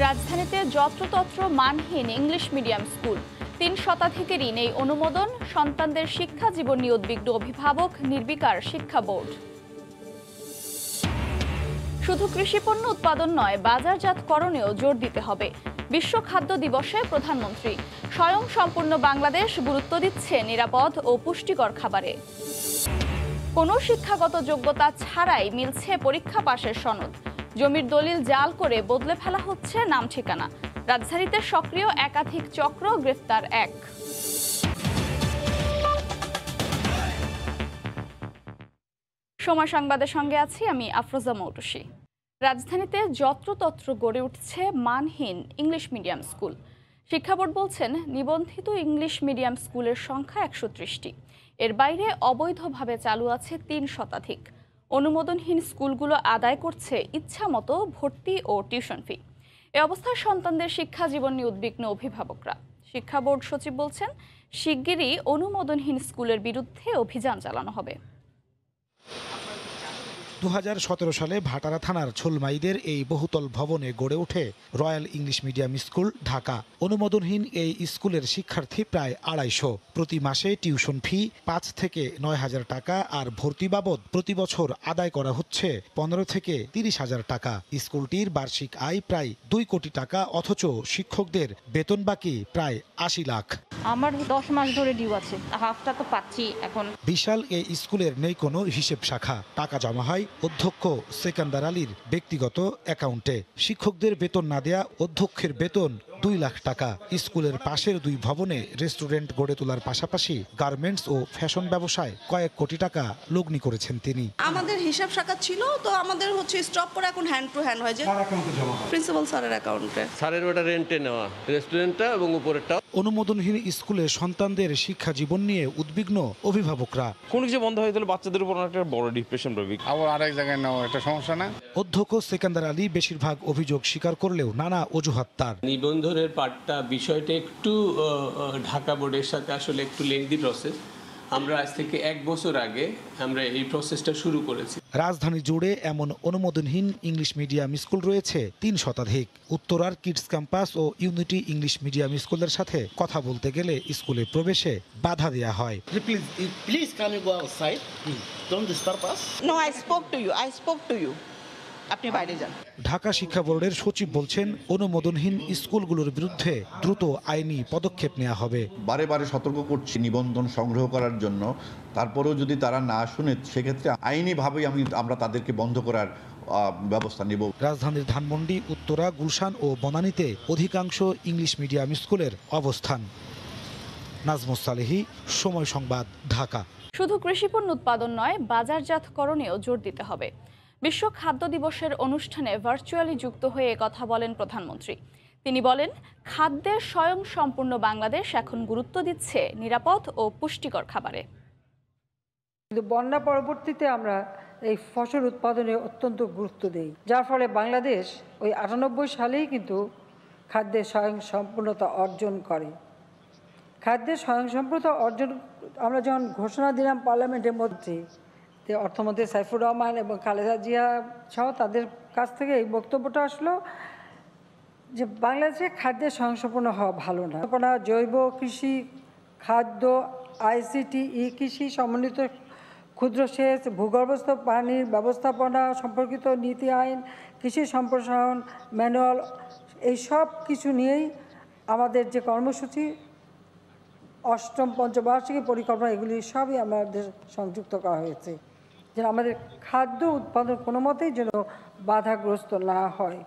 রাজধানীতে যত্রতত্র মানহীন ইংলিশ মিডিয়াম স্কুল, ৩ শতাধিকেরই নেই অনুমোদন। সন্তানদের শিক্ষা জীবন নিয়ে উদ্বিগ্ন অভিভাবক, নির্বিকার শিক্ষা বোর্ড। শুধু কৃষিপণ্য উৎপাদন নয়, বাজারজাতকরণেও জোর দিতে হবে। বিশ্ব খাদ্য দিবসে প্রধানমন্ত্রী, স্বয়ংসম্পূর্ণ বাংলাদেশ গুরুত্ব দিচ্ছে নিরাপদ ও পুষ্টিকর খাবারে। কোনো শিক্ষাগত যোগ্যতা ছাড়াই মিলছে পরীক্ষা পাশের সনদ। জমির দলিল জাল করে বদলে ফেলা হচ্ছে নাম ঠিকানা। রাজধানীতে সক্রিয় একাধিক চক্র, গ্রেফতার এক। সময় সংবাদের সঙ্গে আছি আমি আফরোজা মৌটুসী। রাজধানীতে যত্রতত্র গড়ে উঠছে মানহীন ইংলিশ মিডিয়াম স্কুল। শিক্ষা বোর্ড বলছেন, নিবন্ধিত ইংলিশ মিডিয়াম স্কুলের সংখ্যা ১৩০টি। এর বাইরে অবৈধভাবে চালু আছে ৩ শতাধিক। অনুমোদনহীন স্কুলগুলো আদায় করছে ইচ্ছামতো ভর্তি ও টিউশন ফি। এ অবস্থায় সন্তানদের শিক্ষা জীবন নিয়ে উদ্বিগ্ন অভিভাবকরা। শিক্ষা বোর্ড সচিব বলছেন, শিগগিরই অনুমোদনহীন স্কুলের বিরুদ্ধে অভিযান চালানো হবে। ২০১৭ সালে ভাটারা থানার ছোলমাইদের এই বহুতল ভবনে গড়ে ওঠে royal English medium school Dhaka. অনুমোদনহীন এই স্কুলের শিক্ষার্থী প্রায় ২৫০। প্রতি মাসে টিউশন ফি ৫ থেকে ৯ হাজার টাকা আর ভর্তি বাবদ প্রতি বছর আদায় করা হচ্ছে ১৫ থেকে ৩০ হাজার টাকা। স্কুলটির বার্ষিক আয় প্রায় ২ কোটি টাকা, অথচ শিক্ষকদের বেতন বাকি প্রায় ৮০ লাখ। আমার ১০ মাস ধরে ডিউ আছে, হাফটা তো পাচ্ছি এখন। বিশাল এই স্কুলের নেই কোনো হিসেব শাখা। টাকা জমা হয় অধ্যক্ষ সেকান্দার আলীর ব্যক্তিগত অ্যাকাউন্টে। শিক্ষকদের বেতন না দেয়া অধ্যক্ষের বেতন ২ লাখ টাকা। স্কুলের পাশের ২ ভবনে রেস্টুরেন্ট গড়ে তোলার পাশাপাশি গার্মেন্টস ও ফ্যাশন ব্যবসায় কয়েক কোটি টাকা লগ্নি করেছেন তিনি। আমাদের হিসাব শাখা ছিল, তো আমাদের স্টপ করে এখন হ্যান্ড টু হ্যান্ড হয় যে প্রিন্সিপাল স্যারের অ্যাকাউন্টে। স্যারের ওটা রেন্টে নেওয়া রেস্টুরেন্টটা এবং উপরেরটা। অনুমোদনহীন স্কুলে সন্তানদের শিক্ষা জীবন নিয়ে উদ্বিগ্ন অভিভাবকরা। কোনো কিছু বন্ধ হয়ে গেলে বাচ্চাদের উপর একটা বড় ডিপ্রেশন রবি, আবার আরেক জায়গায় নেওয়া একটা সমস্যা না। অধ্যক্ষ সেকান্দার আলী বেশিরভাগ অভিযোগ স্বীকার করলেও নানা অজুহাত তার। নিবন্ধনের পার্টটা বিষয়টা একটু ঢাকা বোর্ডের সাথে আসলে একটু লেংদি প্রসেস। আমরা আজ থেকে ১ বছর আগে আমরা এই প্রসেসটা শুরু করেছি। রাজধানী জুড়ে এমন অনুমোদনহীন ইংলিশ মিডিয়াম স্কুল রয়েছে ৩ শতাধিক। উত্তরার কিডস ক্যাম্পাস ও ইউনিটি ইংলিশ মিডিয়াম স্কুলের সাথে কথা বলতে গেলে স্কুলে প্রবেশে বাধা দেয়া হয়। আপনি বাইরে যান। ঢাকা শিক্ষা বোর্ডের সচিব বলছেন, অনুমোদনহীন স্কুলগুলোর বিরুদ্ধে দ্রুত আইনি পদক্ষেপ নেওয়া হবে। বারে বারে সতর্ক করছি নিবন্ধন সংগ্রহ করার জন্য, তারপরেও যদি তারা না শুনে সেক্ষেত্রে আইনিভাবেই আমরা তাদেরকে বন্ধ করার ব্যবস্থা নেব। রাজধানীর ধানমন্ডি, উত্তরা, গুলশান ও বনানীতে অধিকাংশ ইংলিশ মিডিয়াম স্কুলের অবস্থান। নাজমুস সালেহী, সময় সংবাদ, ঢাকা। শুধু কৃষিপণ্য উৎপাদন নয়, বাজারজাতকরণেও জোর দিতে হবে। বিশ্ব খাদ্য দিবসের অনুষ্ঠানে ভার্চুয়ালি যুক্ত হয়ে কথা বলেন প্রধানমন্ত্রী। তিনি বলেন, খাদ্যের স্বয়ংসম্পূর্ণ বাংলাদেশ এখন গুরুত্ব দিচ্ছে নিরাপদ ও পুষ্টিকর খাবারে। কিন্তু বন্যা পরবর্তীতে আমরা এই ফসল উৎপাদনে অত্যন্ত গুরুত্ব দিই, যার ফলে বাংলাদেশ ওই ৯৮ সালেই কিন্তু খাদ্যের স্বয়ংসম্পূর্ণতা অর্জন করে। খাদ্যের স্বয়ংসম্পূর্ণতা অর্জন আমরা যখন ঘোষণা দিলাম পার্লামেন্টের মধ্যে, অর্থমন্ত্রী সাইফুর রহমান এবং খালেদা জিয়া সহ তাদের কাছ থেকে এই বক্তব্যটা আসলো যে বাংলাদেশে খাদ্যের স্বয়ংসম্পূর্ণ হওয়া ভালো না। জৈব কৃষি, খাদ্য, আইসিটি, ই কৃষি, সমন্বিত ক্ষুদ্র সেচ, ভূগর্ভস্থ পানির ব্যবস্থাপনা সম্পর্কিত নীতি আইন, কৃষি সম্প্রসারণ ম্যানুয়াল, এই সব কিছু নিয়েই আমাদের যে কর্মসূচি, অষ্টম পঞ্চবার্ষিকী পরিকল্পনা, এগুলি সবই আমাদের সংযুক্ত করা হয়েছে, যেন আমাদের খাদ্য উৎপাদন কোনো মতেই যেন বাধাগ্রস্ত না হয়।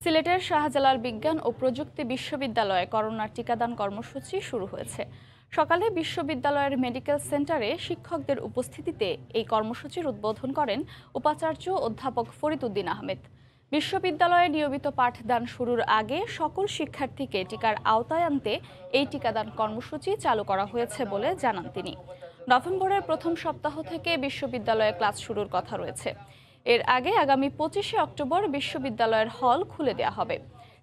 সিলেটের শাহজালাল বিজ্ঞান ও প্রযুক্তি বিশ্ববিদ্যালয়ে করোনার টিকাদান কর্মসূচি শুরু হয়েছে। সকালে বিশ্ববিদ্যালয়ের মেডিকেল সেন্টারে শিক্ষকদের উপস্থিতিতে এই কর্মসূচির উদ্বোধন করেন উপাচার্য অধ্যাপক ফরিদ উদ্দিন আহমেদ। বিশ্ববিদ্যালয়ে নিয়মিত পাঠদান শুরুর আগে সকল শিক্ষার্থীকে টিকার আওতায় আনতে এই টিকাদান কর্মসূচি চালু করা হয়েছে বলে জানান তিনি। নভেম্বরের প্রথম সপ্তাহ থেকে বিশ্ববিদ্যালয়ে ক্লাস শুরুর কথা রয়েছে। এর আগে আগামী ২৫শে অক্টোবর বিশ্ববিদ্যালয়ের হল খুলে দেওয়া হবে।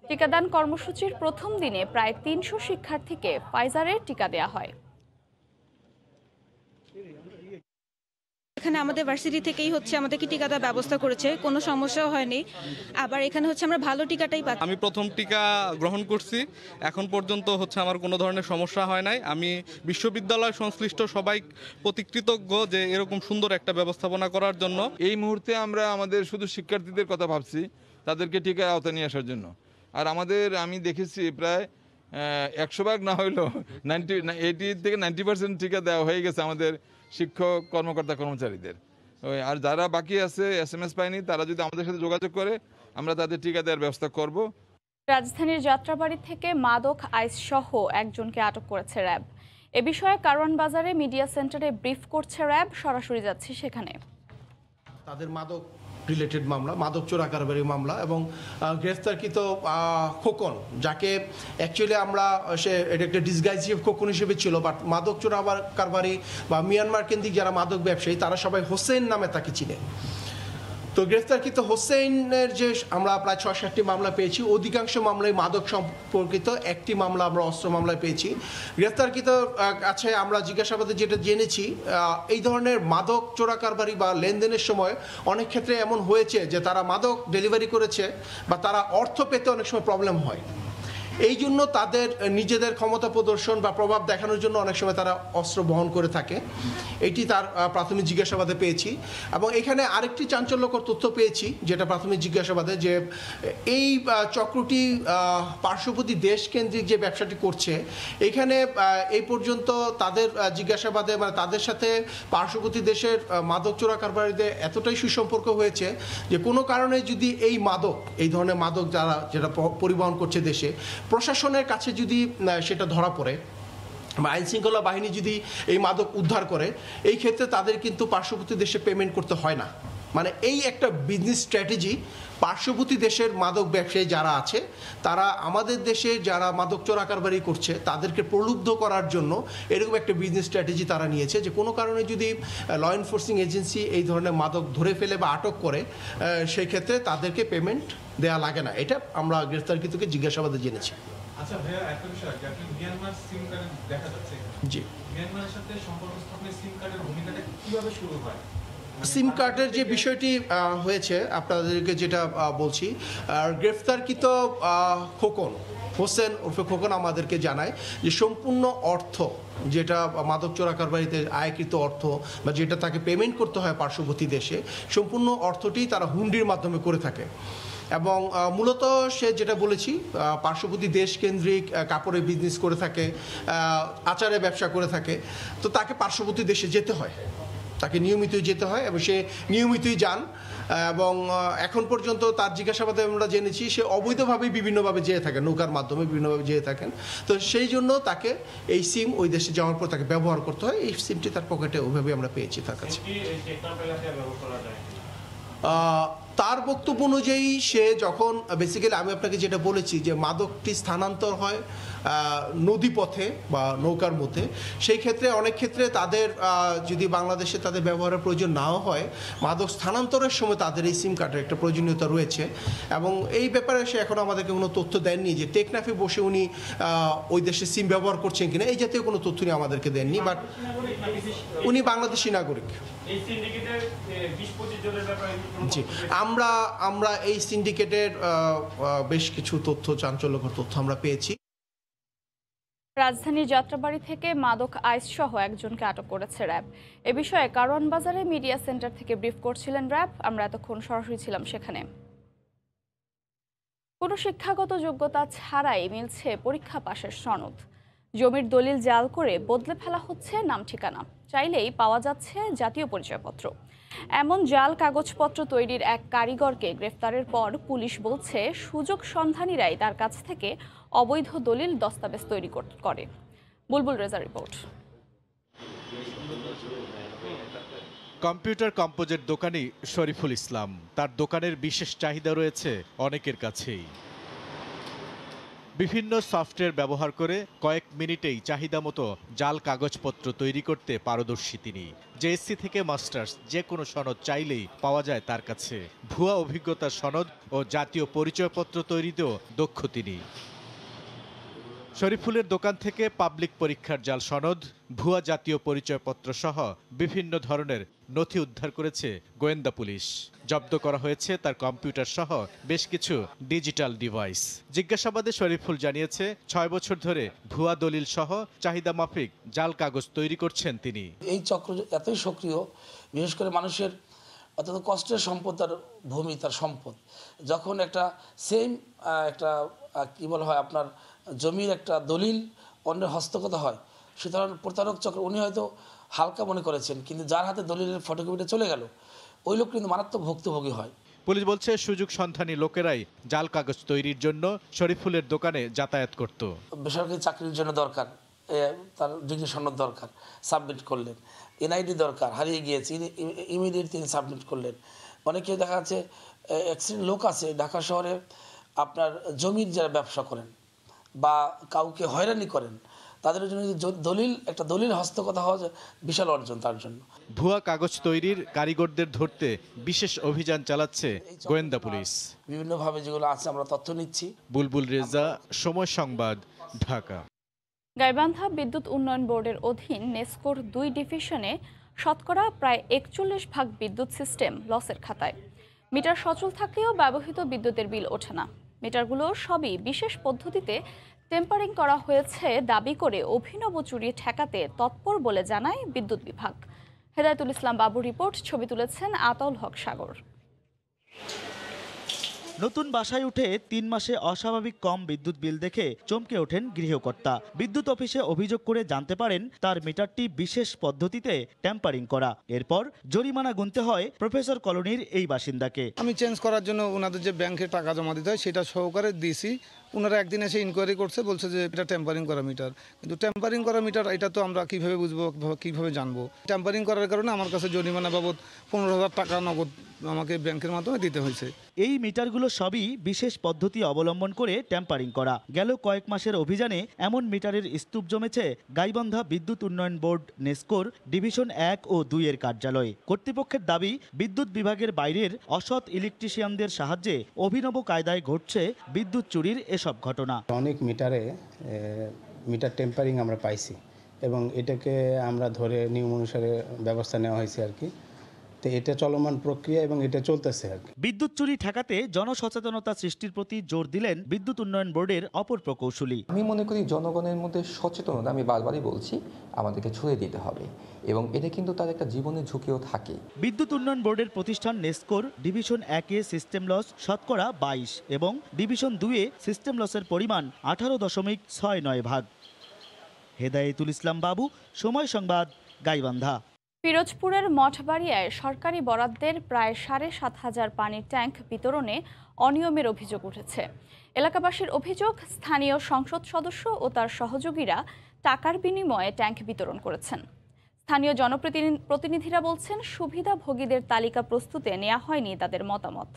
টিকাদান কর্মসূচির প্রথম দিনে প্রায় ৩০০ শিক্ষার্থীকে ফাইজারের টিকা দেওয়া হয়। এখানে আমাদের ভার্সিটি থেকেই হচ্ছে আমাদেরকে টিকা দেওয়ার ব্যবস্থা করেছে, কোনো সমস্যাও হয়নি। আবার এখানে হচ্ছে আমরা ভালো টিকাটাই পাচ্ছি। আমি প্রথম টিকা গ্রহণ করছি, এখন পর্যন্ত হচ্ছে আমার কোনো ধরনের সমস্যা হয় নাই। আমি বিশ্ববিদ্যালয় সংশ্লিষ্ট সবাই প্রতি কৃতজ্ঞ যে এরকম সুন্দর একটা ব্যবস্থাপনা করার জন্য। এই মুহূর্তে আমরা আমাদের শুধু শিক্ষার্থীদের কথা ভাবছি, তাদেরকে টিকার আওতায় নিয়ে আসার জন্য। আর আমি দেখেছি প্রায় 100 না হইলেও 80 থেকে 90% টিকা দেওয়া হয়ে গেছে আমাদের শিক্ষক কর্মকর্তা কর্মচারীদের। আর যারা বাকি আছে SMS পায়নি, তারা যদি আমাদের সাথে যোগাযোগ করে আমরা তাদের টিকা দেওয়ার ব্যবস্থা করব। রাজধানীর যাত্রাবাড়ি থেকে মাদক আইস সহ একজনকে আটক করেছে র্যাব। এ বিষয়ে কারওয়ান বাজারে মিডিয়া সেন্টারে ব্রিফ করছে র্যাব। সরাসরি যাচ্ছি সেখানে। তাদের মাদক রিলেটেড মামলা, মাদক চোরা কারবারি মামলা এবং গ্রেফতারকৃত খোকন, যাকে অ্যাকচুয়ালি আমরা এটা একটা ডিসগাইজ খোকন হিসেবে ছিল, বাট মাদক চোরা কারবারি বা মিয়ানমার কেন্দ্রিক যারা মাদক ব্যবসায়ী তারা সবাই হোসেন নামে তাকে চিনে। তো গ্রেফতারকৃত হোসেনের যে আমরা প্রায় 6-7টি মামলা পেয়েছি, অধিকাংশ মামলায় মাদক সম্পর্কিত, একটি মামলা আমরা অস্ত্র মামলায় পেয়েছি। গ্রেফতারকৃত আছে আমরা জিজ্ঞাসাবাদে যেটা জেনেছি, এই ধরনের মাদক চোরা কারবারি বা লেনদেনের সময় অনেক ক্ষেত্রে এমন হয়েছে যে তারা মাদক ডেলিভারি করেছে বা তারা অর্থ পেতে অনেক সময় প্রবলেম হয়। এই জন্য তাদের নিজেদের ক্ষমতা প্রদর্শন বা প্রভাব দেখানোর জন্য অনেক সময় তারা অস্ত্র বহন করে থাকে। এটি তার প্রাথমিক জিজ্ঞাসাবাদে পেয়েছি। এবং এখানে আরেকটি চাঞ্চল্যকর তথ্য পেয়েছি যেটা প্রাথমিক জিজ্ঞাসাবাদে, যে এই চক্রটি পার্শ্ববর্তী দেশ কেন্দ্রিক যে ব্যবসাটি করছে, এখানে এই পর্যন্ত তাদের জিজ্ঞাসাবাদে মানে তাদের সাথে পার্শ্ববর্তী দেশের মাদক চোরা কারবারিদের এতটাই সুসম্পর্ক হয়েছে যে কোনো কারণে যদি এই ধরনের মাদক যেটা পরিবহন করছে দেশে, প্রশাসনের কাছে যদি সেটা ধরা পড়ে বা আইনশৃঙ্খলা বাহিনী যদি এই মাদক উদ্ধার করে, এই ক্ষেত্রে তাদের কিন্তু পার্শ্ববর্তী দেশে পেমেন্ট করতে হয় না। মানে এই একটা বিজনেস স্ট্র্যাটেজি পার্শ্ববর্তী দেশের মাদক ব্যবসায়ী যারা আছে, তারা আমাদের দেশে যারা মাদক চোরা কারবারি করছে তাদেরকে প্রলুব্ধ করার জন্য এরকম একটা বিজনেস স্ট্র্যাটেজি তারা নিয়েছে যে কোনো কারণে যদি ল এনফোর্সিং এজেন্সি এই ধরনের মাদক ধরে ফেলে বা আটক করে, সেই ক্ষেত্রে তাদেরকে পেমেন্ট দেওয়া লাগে না। এটা আমরা গ্রেফতারকৃতকে জিজ্ঞাসাবাদে জেনেছি। আচ্ছা ভাইয়া, একটা বিষয়, আপনি মিয়ানমার সিম কার্ড দেখা যাচ্ছে, জি, মিয়ানমারের সাথে সম্পর্ক স্থাপনে সিম কার্ডের ভূমিকাটা কিভাবে শুরু হয়? সিম কার্ডের যে বিষয়টি হয়েছে আপনাদেরকে যেটা বলছি, গ্রেফতারকৃত খোকন হোসেন ওরফে খোকন আমাদেরকে জানায় যে সম্পূর্ণ অর্থ যেটা মাদক চোরা কারবারিতে আয়কৃত অর্থ বা যেটা তাকে পেমেন্ট করতে হয় পার্শ্ববর্তী দেশে, সম্পূর্ণ অর্থটি তারা হুন্ডির মাধ্যমে করে থাকে। এবং মূলত সে যেটা বলেছি, পার্শ্ববর্তী দেশ কেন্দ্রিক কাপড়ের বিজনেস করে থাকে, আচারের ব্যবসা করে থাকে। তো তাকে পার্শ্ববর্তী দেশে যেতে হয়, তাকে নিয়মিতই যেতে হয় এবং সে নিয়মিতই যান। এবং এখন পর্যন্ত তার জিজ্ঞাসাবাদে আমরা জেনেছি সে অবৈধভাবেই বিভিন্নভাবে যেয়ে থাকেন, নৌকার মাধ্যমে বিভিন্নভাবে যেয়ে থাকেন। তো সেই জন্য তাকে এই সিম ওই দেশে যাওয়ার পর তাকে ব্যবহার করতে হয়। এই সিমটি তার পকেটে ওইভাবে আমরা পেয়েছি তার কাছে। তার বক্তব্য অনুযায়ী সে যখন বেসিক্যালি আমি আপনাকে যেটা বলেছি যে মাদকটি স্থানান্তর হয় নদীপথে বা নৌকার মধ্যে, সেই ক্ষেত্রে অনেক ক্ষেত্রে তাদের যদি বাংলাদেশে তাদের ব্যবহারের প্রয়োজন নাও হয়, মাদক স্থানান্তরের সময় তাদের এই সিম কার্ডের একটা প্রয়োজনীয়তা রয়েছে। এবং এই ব্যাপারে সে এখন আমাদেরকে কোনো তথ্য দেননি যে টেকনাফে বসে উনি ওই দেশে সিম ব্যবহার করছেন কিনা, এই জাতীয় কোনো তথ্য আমাদেরকে দেননি। বাট উনি বাংলাদেশি নাগরিক। জি, আমরা এই সিন্ডিকেটের বেশ কিছু তথ্য, চাঞ্চল্যকর তথ্য আমরা পেয়েছি। রাজধানীর যাত্রাবাড়ি থেকে মাদক আইস সহ একজনকে আটক করেছে র্যাব। এ বিষয়ে কারওয়ান বাজারে মিডিয়া সেন্টার থেকে ব্রিফ করছিলেন র্যাব। আমরা এতক্ষণ সরাসরি ছিলাম সেখানে। কোনো শিক্ষাগত যোগ্যতা ছাড়াই মিলছে পরীক্ষা পাশের সনদ। জমির দলিল জাল করে বদলে ফেলা হচ্ছে নাম ঠিকানা, চাইলেই পাওয়া যাচ্ছে জাতীয় পরিচয়পত্র। এমন জাল কাগজপত্র তৈরির এক কারিগরকে গ্রেফতারের পর পুলিশ বলছে সুযোগ সন্ধানীরাই তার কাছ থেকে অবৈধ দলিল দস্তাবেজ তৈরি করে। বুলবুল রেজা রিপোর্ট। কম্পিউটার কম্পোজের দোকানি শরীফুল ইসলাম, তার দোকানের বিশেষ চাহিদা রয়েছে অনেকের কাছেই। বিভিন্ন সফটওয়্যার ব্যবহার করে কয়েক মিনিটেই চাহিদা মতো জাল কাগজপত্র তৈরি করতে পারদর্শী তিনি। জেএসসি থেকে মাস্টার্স, যে কোনো সনদ চাইলেই পাওয়া যায় তার কাছে। ভুয়া অভিজ্ঞতার সনদ ও জাতীয় পরিচয়পত্র তৈরিতেও দক্ষ তিনি। শরীফুলের দোকান থেকে পাবলিক পরীক্ষার জাল সনদ, ভুয়া জাতীয় পরিচয়পত্র সহ বিভিন্ন ধরনের নথি উদ্ধার করেছে গোয়েন্দা পুলিশ। জব্দ করা হয়েছে তার কম্পিউটার সহ বেশ কিছু ডিজিটাল ডিভাইস। জিজ্ঞাসাবাদে শরীফুল জানিয়েছে ৬ বছর ধরে ভুয়া দলিল সহ চাহিদা মাফিক জাল কাগজ তৈরি করছেন তিনি। এই চক্র এতই সক্রিয়, বিশেষ করে মানুষের অত্যন্ত কষ্টের সম্পদ, তার ভূমি, তার সম্পদ, যখন একটা সেম একটা কি বলা হয় আপনার জমির একটা দলিল অন্যের হস্তগত হয়, সুতরাং প্রতারক চক্র উনি হয়তো হালকা মনে করেছেন, কিন্তু যার হাতে দলিলের ফটোকপিটা চলে গেল ওই লোক কিন্তু মারাত্মক ভুক্তভোগী হয়। পুলিশ বলছে সুযোগ সন্ধানী লোকেরাই জাল কাগজ তৈরির জন্য শরীফুলের দোকানে যাতায়াত করত। বেসরকারি চাকরির জন্য দরকার, তার ডিগ্রি সনদ দরকার, সাবমিট করলেন। এনআইডি দরকার, হারিয়ে গিয়েছে, ইমিডিয়েট তিনি সাবমিট করলেন। অনেকে দেখা যাচ্ছে এক শ্রেণীর লোক আছে ঢাকা শহরে আপনার জমির যারা ব্যবসা করেন বা কাউকে হয়রানি করেন, তাদের জন্য একটা দলিল হস্তগত হওয়া বিশাল অর্জন তার জন্য। ভুয়া কাগজ তৈরির কারিগরদের ধরতে বিশেষ অভিযান চালাচ্ছে গোয়েন্দা পুলিশ। বিভিন্নভাবে যেগুলো আছে আমরা তথ্য নিচ্ছি। বুলবুল রেজা, সময় সংবাদ, ঢাকা। গাইবান্ধা বিদ্যুৎ উন্নয়ন বোর্ডের অধীন নেসকোর 2 ডিভিশনে শতকরা প্রায় 41% বিদ্যুৎ সিস্টেম লসের খাতায়। মিটার সচল থাকলেও ব্যবহৃত বিদ্যুতের বিল ওঠে না। মিটারগুলো সবই বিশেষ পদ্ধতিতে টেম্পারিং করা হয়েছে দাবি করে অভিনব চুরি ঠেকাতে তৎপর বলে জানায় বিদ্যুৎ বিভাগ। হেদায়েতুল ইসলাম বাবু রিপোর্ট, ছবি তুলেছেন আতাউল হক সাগর। নতুন বাসায় উঠে 3 মাসে অস্বাভাবিক কম বিদ্যুৎ বিল দেখে চমকে ওঠেন গৃহকর্তা। বিদ্যুৎ অফিসে অভিযোগ করে জানতে পারেন তার মিটারটি বিশেষ পদ্ধতিতে ট্যাম্পারিং করা। এরপর জরিমানা গুনতে হয় প্রফেসর কলোনির এই বাসিন্দাকে। আমি চেঞ্জ করার জন্য ওনাদের যে ব্যাংকে টাকা জমা দিতে হয় সেটা সহকারে দিয়েছি। ওনারা একদিন এসে ইনকোয়ারি করছে, বলছে যে এটা টেম্পারিং করা মিটার। কিন্তু টেম্পারিং করা মিটার এটা তো আমরা কিভাবে বুঝবো, কিভাবে জানবো? টেম্পারিং করার কারণে আমার কাছে জরিমানা বাবদ 15,000 টাকা নগদ আমাকে ব্যাংকের মাধ্যমে দিতে হয়েছে। এই মিটারগুলো সবই বিশেষ পদ্ধতি অবলম্বন করে ট্যাম্পারিং করা। গেল কয়েক মাসের অভিযানে এমন মিটারের স্তূপ জমেছে গাইবান্ধা বিদ্যুৎ উন্নয়ন বোর্ড নেসকোর ডিভিশন 1 ও 2 এর কার্যালয়ে। কর্তৃপক্ষের দাবি, বিদ্যুৎ বিভাগের বাইরের অসৎ ইলেকট্রিশিয়ানদের সাহায্যে অভিনব কায়দায় ঘটছে বিদ্যুৎ চুরির এসব ঘটনা। অনেক মিটারে মিটার টেম্পারিং আমরা পাইছি এবং এটাকে আমরা ধরে নিয়ম অনুসারে ব্যবস্থা নেওয়া হয়েছে আর কি। তো এটা চলমান প্রক্রিয়া এবং এটা চলতেছে আর কি। বিদ্যুৎ চুরি ঠেকাতে জনসচেতনতা সৃষ্টির প্রতি জোর দিলেন বিদ্যুৎ উন্নয়ন বোর্ডের অপর প্রকৌশলী। আমি মনে করি জনগণের মধ্যে সচেতনতা, আমি বারবারই বলছি, আমাদেরকে ছড়িয়ে দিতে হবে এবং এটা কিন্তু তার একটা জীবনের ঝুঁকিও থাকে। বিদ্যুৎ উন্নয়ন বোর্ডের প্রতিষ্ঠান নেসকোর ডিভিশন 1 এ সিস্টেম লস শতকরা 22 এবং ডিভিশন 2 এ সিস্টেম লসের পরিমাণ 18.69 ভাগ। হেদায়েতুল ইসলাম বাবু, সময় সংবাদ, গাইবান্ধা। পিরোজপুরের মঠবাড়িয়ায় সরকারি বরাদ্দের প্রায় 7,500 পানির ট্যাঙ্ক বিতরণে অনিয়মের অভিযোগ উঠেছে। এলাকাবাসীর অভিযোগ, স্থানীয় সংসদ সদস্য ও তার সহযোগীরা টাকার বিনিময়ে ট্যাঙ্ক বিতরণ করেছেন। স্থানীয় জনপ্রতিনিধিরা বলছেন, সুবিধাভোগীদের তালিকা প্রস্তুতে নেওয়া হয়নি তাদের মতামত।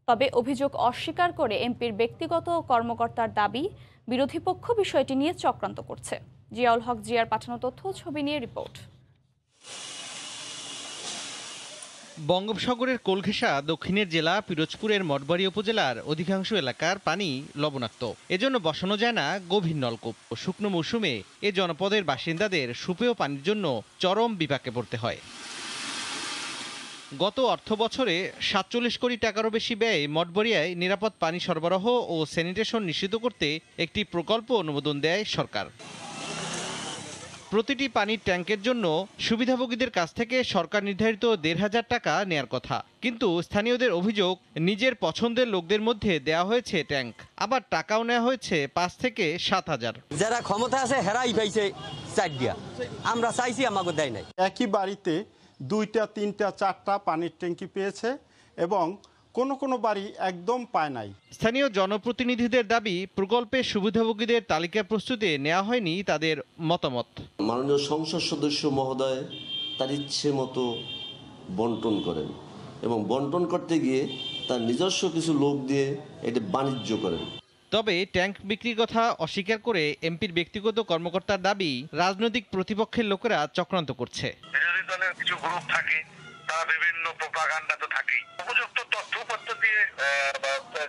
তবে অভিযোগ অস্বীকার করে এমপির ব্যক্তিগত কর্মকর্তার দাবি, বিরোধী পক্ষ বিষয়টি নিয়ে চক্রান্ত করছে। জিয়াউল হক জিয়ার পাঠানো তথ্য, ছবি নিয়ে রিপোর্ট। বঙ্গোপসাগরের কোল ঘেঁষা দক্ষিণের জেলা পিরোজপুরের মঠবাড়িয়া উপজেলার অধিকাংশ এলাকার পানি লবণাক্ত। এজন্য বসানো যায় না গভীর নলকূপ। শুকনো মৌসুমে এ জনপদের বাসিন্দাদের সুপেয় পানির জন্য চরম বিপাকে পড়তে হয়। গত অর্থ বছরে 47 কোটি টাকারও বেশি ব্যয়ে মঠবাড়িয়ায় নিরাপদ পানি সরবরাহ ও স্যানিটেশন নিশ্চিত করতে একটি প্রকল্প অনুমোদন দেয় সরকার। প্রতিটি পানির ট্যাঙ্কের জন্য সুবিধাভোগীদের কাছ থেকে সরকার নির্ধারিত 1,500 টাকা নেয়ার কথা, কিন্তু স্থানীয়দের অভিযোগ, নিজের পছন্দের লোকদের মধ্যে দেওয়া হয়েছে ট্যাঙ্ক, আবার টাকাও নেওয়া হয়েছে 5 থেকে 7,000। যারা ক্ষমতা আছে হেরাই পাইছে 4 দিয়া, আমরা চাইছি আমাকে দেয় নাই। একই বাড়িতে 2টা 3টা 4টা পানির ট্যাঙ্কি পেয়েছে এবং কোনো বাড়ি একদম পায় নাই। স্থানীয় জনপ্রতিনিধিদের দাবি, প্রকল্পের সুবিধাভোগীদের তালিকা প্রস্তুতে নেওয়া হয়নি তাদের মতামত। মাননীয় সংসদ সদস্য মহোদয় তার ইচ্ছে মতো বন্টন করেন এবং বন্টন করতে গিয়ে তার নিজস্ব কিছু লোক দিয়ে এটা বাণিজ্য করেন। তবে ট্যাঙ্ক বিক্রির কথা অস্বীকার করে এমপির ব্যক্তিগত কর্মকর্তার দাবি, রাজনৈতিক প্রতিপক্ষের লোকেরা চক্রান্ত করছে। বিরোধী দলের কিছু গ্রুপ থাকে, তারা বিভিন্ন প্রোপাগান্ডা তো থাকেই। উপযুক্ত তথ্যপত্র দিয়ে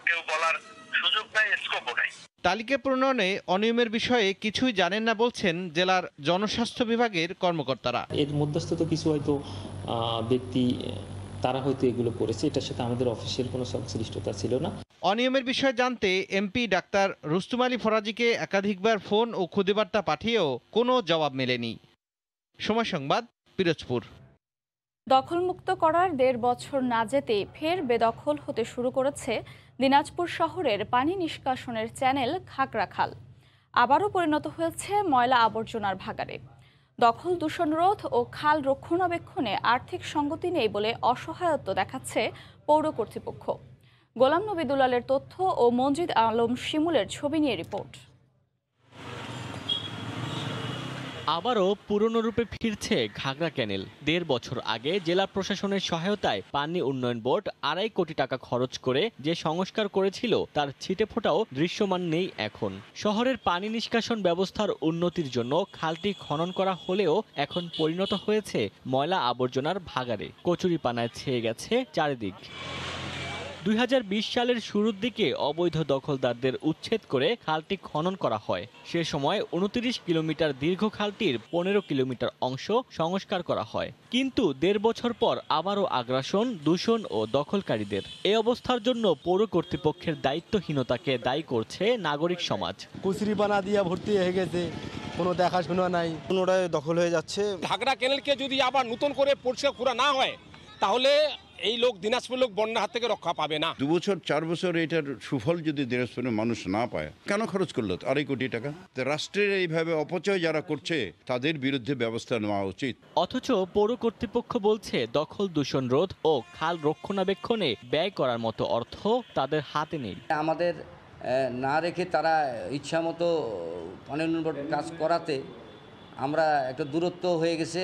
কেউ বলার সুযোগ নাই, স্কোপও নাই। তালিকা প্রণয়নে অনিয়মের বিষয়ে কিছুই জানেন না বলছেন জেলার জনস্বাস্থ্য বিভাগের কর্মকর্তারা। এর মধ্যস্থ কিছু হয়তো ব্যক্তি তারা হয়তো এগুলো করেছে, এটার সাথে আমাদের অফিসিয়াল কোনো সংশ্লিষ্টতা ছিল না। অনিয়মের বিষয়ে জানতে এমপি ডাক্তার রুস্তুম আলী ফরাজিকে একাধিকবার ফোন ও খুদেবার্তা পাঠিয়েও কোনো জবাব মেলেনি। সময় সংবাদ, পিরোজপুর। দখলমুক্ত করার ১.৫ বছর না যেতেই ফের বেদখল হতে শুরু করেছে দিনাজপুর শহরের পানি নিষ্কাশনের চ্যানেল খাগড়া খাল। আবারও পরিণত হয়েছে ময়লা আবর্জনার ভাগাড়ে। দখল, দূষণ রোধ ও খাল রক্ষণাবেক্ষণে আর্থিক সঙ্গতি নেই বলে অসহায়ত্ব দেখাচ্ছে পৌর কর্তৃপক্ষ। গোলাম নবী দুলালের তথ্য ও মনজিদ আলম শিমুলের ছবি নিয়ে রিপোর্ট। আবারও পুরনো রূপে ফিরছে ঘাগড়া ক্যানেল। ১.৫ বছর আগে জেলা প্রশাসনের সহায়তায় পানি উন্নয়ন বোর্ড ২.৫ কোটি টাকা খরচ করে যে সংস্কার করেছিল তার ছিটেফোঁটাও দৃশ্যমান নেই এখন। শহরের পানি নিষ্কাশন ব্যবস্থার উন্নতির জন্য খালটি খনন করা হলেও এখন পরিণত হয়েছে ময়লা আবর্জনার ভাগাড়ে। কচুরিপানায় ছেয়ে গেছে চারিদিক। ২০২০ সালের শুরুর দিকে অবৈধ দখলদারদের উচ্ছেদ করে খালটি খনন করা হয়। সে সময় ২৯ কিলোমিটার দীর্ঘ খালটির ১৫ কিলোমিটার অংশ সংস্কার করা হয়। কিন্তু ১.৫ বছর পর আবারও আগ্রাসন, দূষণ ও দখলকারীদের। এই অবস্থার জন্য পৌর কর্তৃপক্ষের দায়িত্বহীনতাকে দায়ী করছে নাগরিক সমাজ। কচুরিপানা দিয়া ভর্তি হয়ে গেছে, কোনো দেখাশোনা নাই, পুনরায় দখল হয়ে যাচ্ছে। ঘাগড়া ক্যানেলকে যদি আবার নতুন করে পরিষ্কার করা না হয় তাহলে এই লোক দিনাজপুর লোক বন্যার হাত থেকে রক্ষা পাবে না। ২ বছর ৪ বছর এটার সুফল যদি দিনাজপুরের মানুষ না পায়, কেন খরচ করলো ২.৫ কোটি টাকা? রাষ্ট্রের এইভাবে অপচয় যারা করছে তাদের বিরুদ্ধে ব্যবস্থা নেওয়া উচিত। অথচ পৌর কর্তৃপক্ষ বলছে দখল, দূষণ রোধ ও খাল রক্ষণাবেক্ষণে ব্যয় করার মতো অর্থ তাদের হাতে নেই। আমাদের না রেখে তারা ইচ্ছামতো পানি উন্নয়ন কাজ করাতে আমরা একটা দূরত্ব হয়ে গেছে,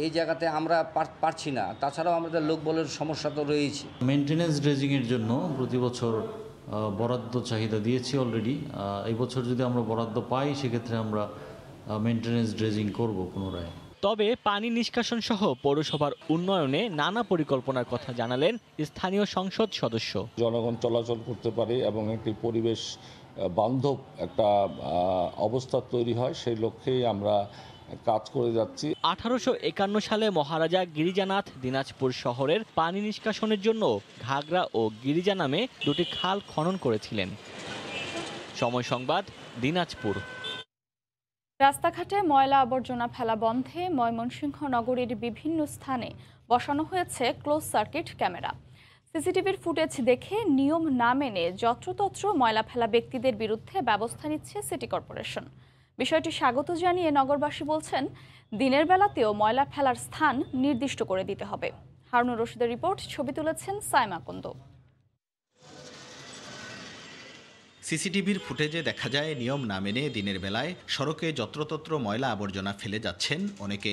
এই জায়গাতে আমরা পারছি না। তাছাড়াও আমাদের লোকবলের সমস্যা তো রয়েছে। মেনটেন্যান্স ড্রেজিংয়ের জন্য প্রতি বছর বরাদ্দ চাহিদা দিয়েছি অলরেডি। এই বছর যদি আমরা বরাদ্দ পাই সেক্ষেত্রে আমরা মেনটেন্যান্স ড্রেজিং করব পুনরায়। তবে পানি নিষ্কাশন সহ পৌরসভার উন্নয়নে নানা পরিকল্পনার কথা জানালেন স্থানীয় সংসদ সদস্য। জনগণ চলাচল করতে পারে এবং একটি পরিবেশ বান্ধব একটা অবস্থা তৈরি হয়, সেই লক্ষ্যেই আমরা কাজ করে যাচ্ছি। 1851 সালে মহারাজা গিরিজানাথ দিনাজপুর শহরের পানি নিষ্কাশনের জন্য ঘাগড়া ও গিরিজা নামে দুটি খাল খনন করেছিলেন। সময় সংবাদ, দিনাজপুর। রাস্তাঘাটে ময়লা আবর্জনা ফেলা বন্ধে ময়মনসিংহ নগরীর বিভিন্ন স্থানে বসানো হয়েছে ক্লোজ সার্কিট ক্যামেরা। সিসিটিভির ফুটেজ দেখে নিয়ম না মেনে যত্রতত্র ময়লা ফেলা ব্যক্তিদের বিরুদ্ধে ব্যবস্থা নিচ্ছে সিটি কর্পোরেশন। বিষয়টি স্বাগত জানিয়ে নগরবাসী বলছেন, দিনের বেলাতেও ময়লা ফেলার স্থান নির্দিষ্ট করে দিতে হবে। হারুনুর রশিদের রিপোর্ট, ছবি তুলেছেন সাইমা কুন্দ। সিসিটিভির ফুটেজে দেখা যায় নিয়ম না মেনে দিনের বেলায় সড়কে যত্রতত্র ময়লা আবর্জনা ফেলে যাচ্ছেন অনেকে।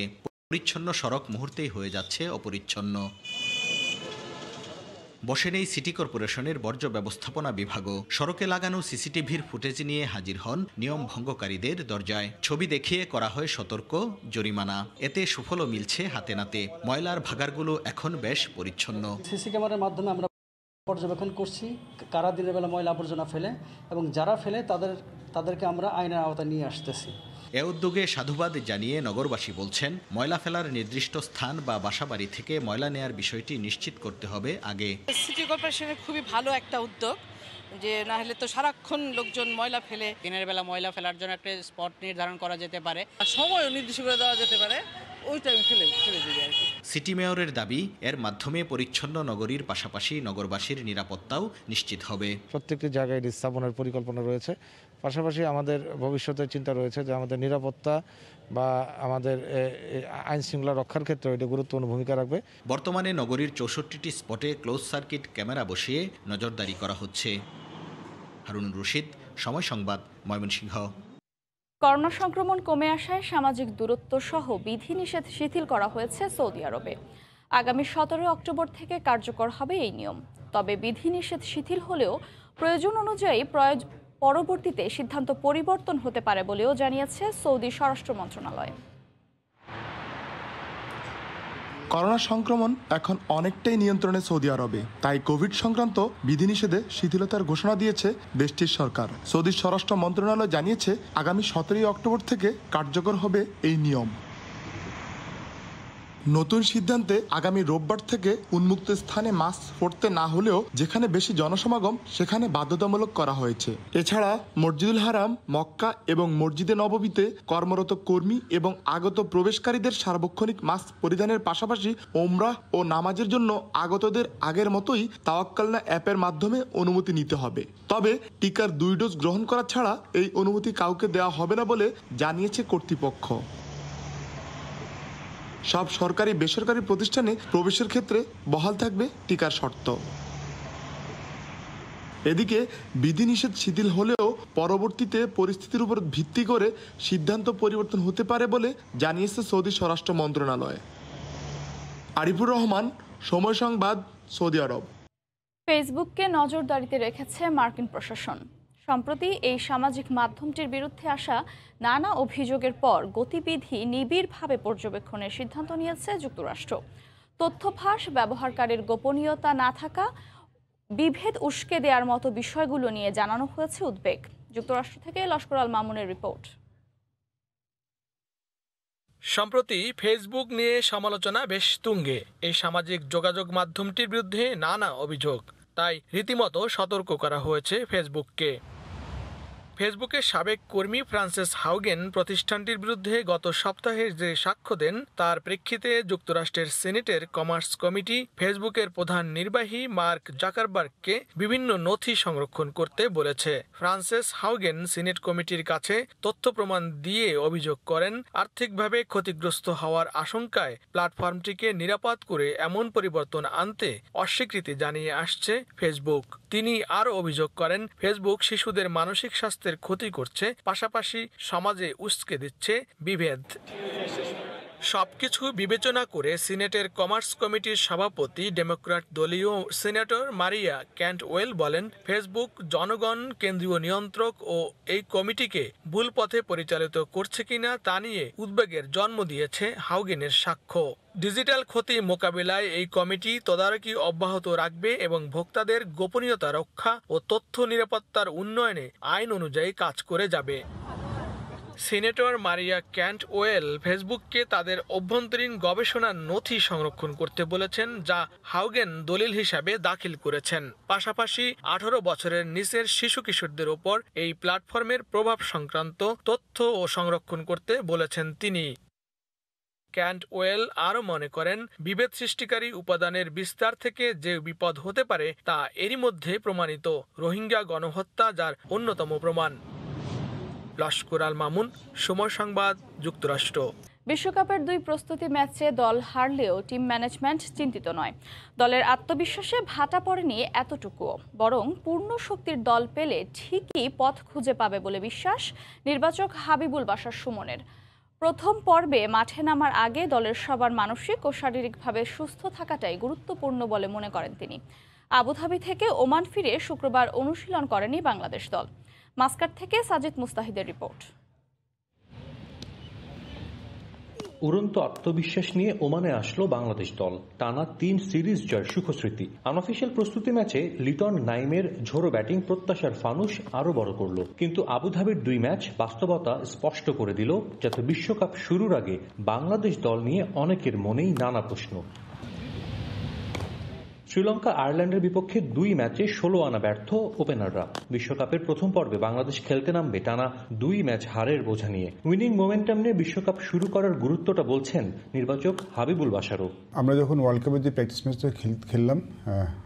পরিচ্ছন্ন সড়ক মুহূর্তেই হয়ে যাচ্ছে অপরিচ্ছন্ন। বসে নেই সিটি কর্পোরেশনের বর্জ্য ব্যবস্থাপনা বিভাগও। সড়কে লাগানো সিসিটিভির ফুটেজ নিয়ে হাজির হন নিয়ম ভঙ্গকারীদের দরজায়। ছবি দেখিয়ে করা হয় সতর্ক, জরিমানা। এতে সুফলও মিলছে হাতে নাতে। ময়লার ভাগাড়গুলো এখন বেশ পরিচ্ছন্ন। সিসি ক্যামেরার মাধ্যমে আমরা পর্যবেক্ষণ করছি কারা দিনের বেলা ময়লা আবর্জনা ফেলে, এবং যারা ফেলে তাদেরকে আমরা আইনের আওতায় নিয়ে আসতেছি। এ উদ্যোগে সাধুবাদ জানিয়ে নগরবাসী বলছেন, ময়লা ফেলার নির্দিষ্ট স্থান বা বাসাবাড়ি থেকে ময়লা নেয়ার বিষয়টি নিশ্চিত করতে হবে আগে। সিটি কর্পোরেশনের খুবই ভালো একটা উদ্যোগ, যে না হলে তো সারাক্ষণ লোকজন ময়লা ফেলে। দিনের বেলা ময়লা ফেলার জন্য একটা স্পট নির্ধারণ করা যেতে পারে, সময়ও নির্দিষ্ট করে দেওয়া যেতে পারে, ওই টাইমে ফেলে দিই আর কি। সিটি মেয়রের দাবি, এর মাধ্যমে পরিচ্ছন্ন নগরীর পাশাপাশি নগরবাসীর নিরাপত্তাও নিশ্চিত হবে। প্রত্যেকটি জায়গায় স্থাপনের পরিকল্পনা রয়েছে, পাশাপাশি আমাদের ভবিষ্যতের চিন্তা রয়েছে যে আমাদের নিরাপত্তা বা আমাদের আইন শৃঙ্খলা রক্ষার ক্ষেত্রে এটা গুরুত্বপূর্ণ ভূমিকা রাখবে। বর্তমানে নগরীর 64টি স্পটে ক্লোজ সার্কিট ক্যামেরা বসিয়ে নজরদারি করা হচ্ছে। হারুনুর রশিদ, সময় সংবাদ, ময়মনসিংহ। করোনা সংক্রমণ কমে আসায় সামাজিক দূরত্ব সহ বিধিনিষেধ শিথিল করা হয়েছে সৌদি আরবে। আগামী 17 অক্টোবর থেকে কার্যকর হবে এই নিয়ম। তবে বিধিনিষেধ শিথিল হলেও প্রয়োজন অনুযায়ী পরবর্তীতে সিদ্ধান্ত পরিবর্তন হতে পারে বলেও জানিয়েছে সৌদি স্বরাষ্ট্র মন্ত্রণালয়। করোনা সংক্রমণ এখন অনেকটাই নিয়ন্ত্রণে সৌদি আরবে, তাই কোভিড সংক্রান্ত বিধিনিষেধে শিথিলতার ঘোষণা দিয়েছে দেশটির সরকার। সৌদি স্বরাষ্ট্র মন্ত্রণালয় জানিয়েছে আগামী 17 অক্টোবর থেকে কার্যকর হবে এই নিয়ম। নতুন সিদ্ধান্তে আগামী রোববার থেকে উন্মুক্ত স্থানে মাস্ক পরতে না হলেও যেখানে বেশি জনসমাগম সেখানে বাধ্যতামূলক করা হয়েছে। এছাড়া মসজিদুল হারাম, মক্কা এবং মসজিদে নববীতে কর্মরত কর্মী এবং আগত প্রবেশকারীদের সার্বক্ষণিক মাস্ক পরিধানের পাশাপাশি ওমরাহ ও নামাজের জন্য আগতদের আগের মতোই তাওয়াক্কালনা অ্যাপের মাধ্যমে অনুমতি নিতে হবে। তবে টিকার 2 ডোজ গ্রহণ করা ছাড়া এই অনুমতি কাউকে দেওয়া হবে না বলে জানিয়েছে কর্তৃপক্ষ। সব সরকারি বেসরকারি প্রতিষ্ঠানে প্রবেশের ক্ষেত্রে বহাল থাকবে টিকার শর্ত। এদিকে বিধিনিষেধ শিথিল হলেও পরবর্তীতে পরিস্থিতির উপর ভিত্তি করে সিদ্ধান্ত পরিবর্তন হতে পারে বলে জানিয়েছে সৌদি স্বরাষ্ট্র মন্ত্রণালয়। আরিফুর রহমান, সময় সংবাদ, সৌদি আরব। ফেসবুককে নজরদারিতে রেখেছে মার্কিন প্রশাসন। সম্প্রতি এই সামাজিক মাধ্যমটির বিরুদ্ধে আসা নানা অভিযোগের পর গতিবিধি নিবিড়ভাবে পর্যবেক্ষণের সিদ্ধান্ত নিয়েছে যুক্তরাষ্ট্র। তথ্য ফাঁস, ব্যবহারকারীর গোপনীয়তা না থাকা, বিভেদ উস্কে দেওয়ার মতো বিষয়গুলো নিয়ে জানানো হয়েছে উদ্বেগ। যুক্তরাষ্ট্র থেকে লস্কর আল মামুনের রিপোর্ট। সম্প্রতি ফেসবুক নিয়ে সমালোচনা বেশ তুঙ্গে। এই সামাজিক যোগাযোগ মাধ্যমটির বিরুদ্ধে নানা অভিযোগ, তাই রীতিমতো সতর্ক করা হয়েছে ফেসবুককে। ফেসবুকের সাবেক কর্মী ফ্রান্সেস হাউগেন প্রতিষ্ঠানটির বিরুদ্ধে গত সপ্তাহে যে সাক্ষ্য দেন তার প্রেক্ষিতে যুক্তরাষ্ট্রের সিনেটের কমার্স কমিটি ফেসবুকের প্রধান নির্বাহী মার্ক জাকারবার্গকে বিভিন্ন নথি সংরক্ষণ করতে বলেছে। ফ্রান্সেস হাউগেন সিনেট কমিটির কাছে তথ্য প্রমাণ দিয়ে অভিযোগ করেন আর্থিকভাবে ক্ষতিগ্রস্ত হওয়ার আশঙ্কায় প্ল্যাটফর্মটিকে নিরাপদ করে এমন পরিবর্তন আনতে অস্বীকৃতি জানিয়ে আসছে ফেসবুক। তিনি আরও অভিযোগ করেন ফেসবুক শিশুদের মানসিক স্বাস্থ্যের ক্ষতি করছে, পাশাপাশি সমাজে উস্কে দিচ্ছে বিভেদ। সবকিছু বিবেচনা করে সিনেটের কমার্স কমিটির সভাপতি ডেমোক্র্যাট দলীয় সিনেটর মারিয়া ক্যান্টওয়েল বলেন, ফেসবুক জনগণ, কেন্দ্রীয় নিয়ন্ত্রক ও এই কমিটিকে ভুল পথে পরিচালিত করছে কিনা তা নিয়ে উদ্বেগের জন্ম দিয়েছে হাউগেনের সাক্ষ্য। ডিজিটাল ক্ষতি মোকাবিলায় এই কমিটি তদারকি অব্যাহত রাখবে এবং ভোক্তাদের গোপনীয়তা রক্ষা ও তথ্য নিরাপত্তার উন্নয়নে আইন অনুযায়ী কাজ করে যাবে। সিনেটর মারিয়া ক্যান্টওয়েল ফেসবুককে তাদের অভ্যন্তরীণ গবেষণার নথি সংরক্ষণ করতে বলেছেন, যা হাউগেন দলিল হিসাবে দাখিল করেছেন। পাশাপাশি 18 বছরের নিচের শিশু কিশোরদের ওপর এই প্ল্যাটফর্মের প্রভাব সংক্রান্ত তথ্য ও সংরক্ষণ করতে বলেছেন তিনি। ক্যান্টওয়েল আরও মনে করেন, বিভেদ সৃষ্টিকারী উপাদানের বিস্তার থেকে যে বিপদ হতে পারে তা এরই মধ্যে প্রমাণিত। রোহিঙ্গা গণহত্যা যার অন্যতম প্রমাণ। লস্কর আল মামুন, সময় সংবাদ, যুক্তরাষ্ট্র। বিশ্বকাপের 2 প্রস্তুতি ম্যাচে দল হারলেও টিম ম্যানেজমেন্ট চিন্তিত নয়। দলের আত্মবিশ্বাসে ভাটা পড়েনি এতটুকুও, বরং পূর্ণ শক্তির দল পেলে ঠিকই পথ খুঁজে পাবে বলে বিশ্বাস নির্বাচক হাবিবুল বাশার সুমনের। প্রথম পর্বে মাঠে নামার আগে দলের সবার মানসিক ও শারীরিকভাবে সুস্থ থাকাটাই গুরুত্বপূর্ণ বলে মনে করেন তিনি। আবুধাবি থেকে ওমান ফিরে শুক্রবার অনুশীলন করেনি বাংলাদেশ দল। মাস্কাট থেকে সাজিদ মুস্তাহিদের রিপোর্ট। উড়ন্ত আত্মবিশ্বাস নিয়ে ওমানে আসলো বাংলাদেশ দল। টানা 3 সিরিজ জয়ের সুখস্মৃতি। আনঅফিশিয়াল প্রস্তুতি ম্যাচে লিটন নাইমের ঝোড়ো ব্যাটিং প্রত্যাশার ফানুস আরো বড় করল, কিন্তু আবুধাবির 2 ম্যাচ বাস্তবতা স্পষ্ট করে দিল, যাতে বিশ্বকাপ শুরুর আগে বাংলাদেশ দল নিয়ে অনেকের মনেই নানা প্রশ্ন। শ্রীলঙ্কা আয়ারল্যান্ডের বিপক্ষে 2 ম্যাচে 16 আনা ব্যর্থ ওপেনাররা। বিশ্বকাপের প্রথম পর্বে বাংলাদেশ খেলতে নামবে টানা 2 ম্যাচ হারের বোঝা নিয়ে। উইনিং মোমেন্টাম নিয়ে বিশ্বকাপ শুরু করার গুরুত্বটা বলছেন নির্বাচক হাবিবুল বাশারও। আমরা যখন ওয়ার্ল্ড কাপের যে প্র্যাকটিস ম্যাচটা খেললাম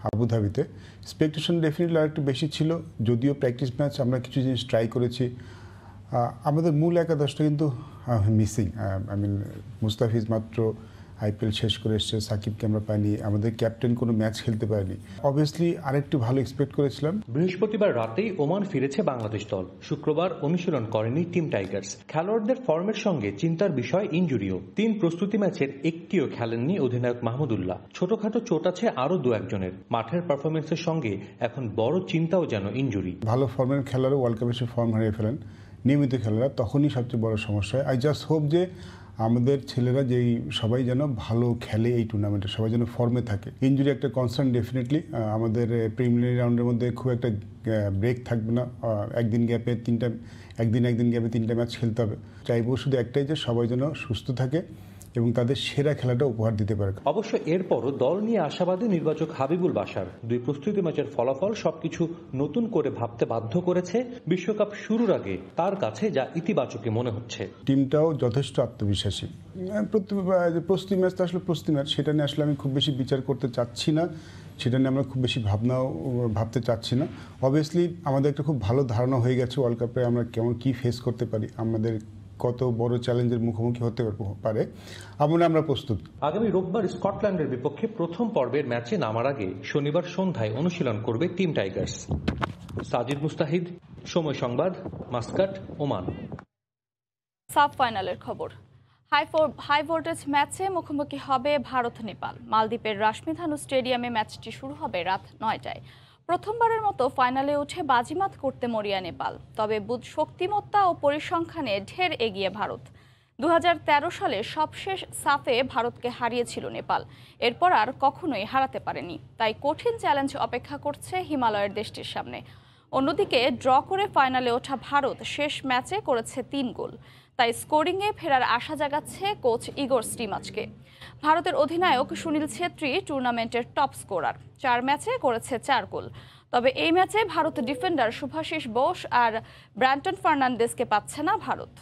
আবুধাবিতে, এক্সপেকটেশন ডেফিনেটলি আরেকটু বেশি ছিল। যদিও প্র্যাকটিস ম্যাচ আমরা কিছু জিনিস ট্রাই করেছি, আমাদের মূল একাদশটা কিন্তু মিসিং। আই মিন মুস্তাফিজ মাত্র আইপিএল শেষ করে এসছে, সাকিবকে আমরা পাইনি, আমাদের ক্যাপ্টেন কোনো ম্যাচ খেলতে পারেনি। অবভিয়াসলি আরেকটু ভালো এক্সপেক্ট করেছিলাম। বৃহস্পতিবার রাতেই ওমান ফিরেছে বাংলাদেশ দল। শুক্রবার অনুশীলন করেনি টিম টাইগার্স। খেলোয়াড়দের ফর্মের সঙ্গে চিন্তার বিষয় ইনজুরিও। 3 প্রস্তুতি ম্যাচের একটিও খেলেননি অধিনায়ক মাহমুদুল্লাহ। ছোটখাটো চোট আছে আরও 2 একজনের। মাঠের পারফরমেন্সের সঙ্গে এখন বড় চিন্তাও যেন ইনজুরি। ভালো ফর্মের খেলোয়াড়ও ওয়ার্ল্ড কাপে ফর্ম হারিয়ে ফেলেন, নিয়মিত খেলোয়াড়রা, তখনই সবচেয়ে বড় সমস্যা হয়। আই জাস্ট হোপ যে আমাদের ছেলেরা যেই সবাই যেন ভালো খেলে এই টুর্নামেন্টে, সবাই যেন ফর্মে থাকে। ইনজুরি একটা কনসার্ন ডেফিনেটলি। আমাদের প্রিলিমিনারি রাউন্ডের মধ্যে খুব একটা ব্রেক থাকবে না, একদিন গ্যাপে একদিন গ্যাপে 3টা ম্যাচ খেলতে হবে। চাইবো শুধু একটাই, যে সবাই যেন সুস্থ থাকে এবং তাদের সেরা খেলাটা উপহার দিতে পারে। অবশ্য এরপরও দল নিয়ে আশাবাদী নির্বাচক হাবিবুল বাশার। 2 প্রস্তুতি ম্যাচের ফলাফল সবকিছু নতুন করে ভাবতে বাধ্য করেছে। বিশ্বকাপ শুরুর আগে তার কাছে যা ইতিবাচকই মনে হচ্ছে। টিমটাও যথেষ্ট আত্মবিশ্বাসী। প্রস্তুতি ম্যাচটা আসলে প্রস্তুতি ম্যাচ, সেটা নিয়ে আসলে আমি খুব বেশি বিচার করতে চাচ্ছি না, সেটা নিয়ে আমরা খুব বেশি ভাবতে চাচ্ছি না। অবভিয়াসলি আমাদের একটা খুব ভালো ধারণা হয়ে গেছে ওয়ার্ল্ড কাপে আমরা কি ফেস করতে পারি, আমাদের কত বড় চ্যালেঞ্জের মুখোমুখি হতে পারে, আমরা প্রস্তুত। আগামী রোববার স্কটল্যান্ডের বিপক্ষে প্রথম পর্বের ম্যাচে নামার আগে শনিবার সন্ধ্যায় অনুশীলন করবে টিম টাইগার্স। সাজিদ মুস্তাহিদ, সময় সংবাদ, মাস্কাট, ওমান। সাব ফাইনালের খবর। হাই ভোল্টেজ ম্যাচে মুখোমুখি হবে ভারত নেপাল। মালদ্বীপের রাশমিধানু স্টেডিয়ামে ম্যাচটি শুরু হবে রাত 9টায়। প্রথমবারের মতো ফাইনালে উঠে বাজিমাত করতে মরিয়া নেপাল। তবে শক্তিমত্তা ও পরিসংখ্যানে ঢের এগিয়ে ভারত। 2013 সালে সবশেষ সাফে ভারতকে হারিয়েছিল নেপাল, এরপর আর কখনোই হারাতে পারেনি। তাই কঠিন চ্যালেঞ্জ অপেক্ষা করছে হিমালয়ের দেশটির সামনে। অন্যদিকে ড্র করে ফাইনালে ওঠা ভারত শেষ ম্যাচে করেছে 3 গোল। তাই স্কোরিংয়ে ফেরার আশা জাগাচ্ছে কোচ ইগোর স্টিমাচকে। ভারতের অধিনায়ক সুনীল ছেত্রী টুর্নামেন্টের টপ স্কোরার, 4 ম্যাচে করেছে 4 গোল। তবে এই ম্যাচে ভারত ডিফেন্ডার শুভাশিস বোস আর ব্র্যান্টন ফার্নান্দেজকে পাচ্ছে না ভারত।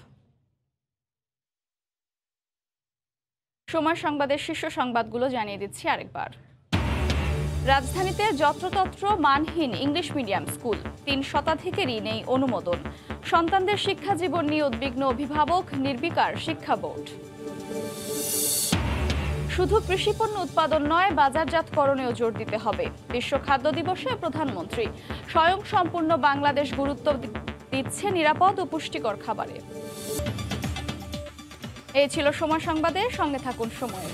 সময় সংবাদের শীর্ষ সংবাদগুলো জানিয়ে দিচ্ছি আরেকবার। রাজধানীতে যত্রতত্র মানহীন ইংলিশ মিডিয়াম স্কুল, 3 শতাধিকেরই নেই অনুমোদন। সন্তানদের শিক্ষা জীবন নিয়ে উদ্বিগ্ন অভিভাবক, নির্বিকার শিক্ষা বোর্ড। শুধু কৃষিপণ্য উৎপাদন নয়, বাজারজাতকরণেও জোর দিতে হবে। বিশ্ব খাদ্য দিবসে প্রধানমন্ত্রী। স্বয়ংসম্পূর্ণ বাংলাদেশ গুরুত্ব দিচ্ছে নিরাপদ ও পুষ্টিকর খাবারে। এই ছিল সময় সংবাদে, সঙ্গে থাকুন সময়ের।